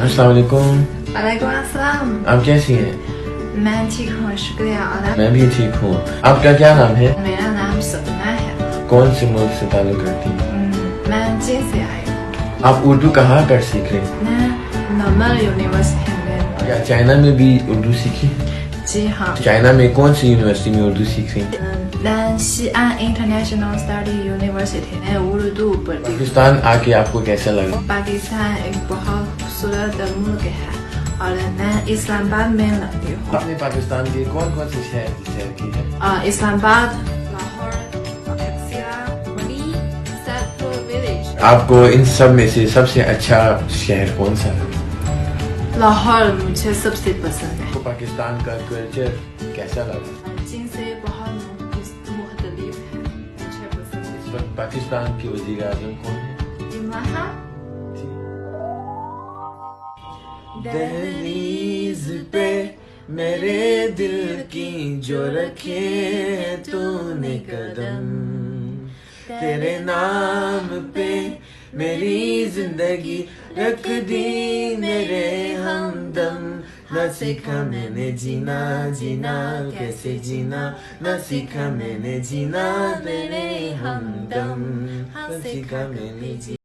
السلام علیکم. وعلیکم السلام. آپ کیسی ہیں؟ میں ٹھیک ہوں, شکریہ. اور میں بھی ٹھیک ہوں. آپ کا کیا نام ہے؟ میرا نام سپنا ہے. کون سے ملک سے تعلق کرتی ہیں؟ میں چین سے آئی ہوں. آپ اردو کہاں کر سیکھ رہے ہیں؟ میں نارمل یونیورسٹی میں. کیا چائنا میں بھی اردو سیکھی؟ جی ہاں. چائنا میں کون سی یونیورسٹی میں اردو سیکھ رہی ہیں؟ لن انٹرنیشنل اسٹڈی یونیورسٹی میں اردو پڑھتی ہوں. پاکستان آ کے آپ کو کیسا لگا؟ پاکستان ایک بہت خوبصورت ملک ہے اور میں اسلام آباد میں رہتی ہوں. آپ نے پاکستان کے کون کون سے شہر کی ہے؟ اسلام آباد, لاہور, منی, سیٹپور ولیج. آپ کو ان سب میں سے سب سے اچھا شہر کون سا ہے؟ لاہور مجھے سب سے پسند ہے. آپ کو پاکستان کا کلچر کیسا لگا؟ چین سے بہت مختلف ہے, مجھے پسند ہے. اس وقت پاکستان کے وزیر اعظم کون ہیں؟ دہلیز پہ میرے دل کی جو رکھے تو نے قدم, تیرے نام پہ میری زندگی رکھ دی میرے ہمدم. نہ سیکھا میں نے جینا جینا کیسے جینا, نہ سیکھا میں نے جینا تیرے ہمدم, نہ سیکھا میں نے جینا.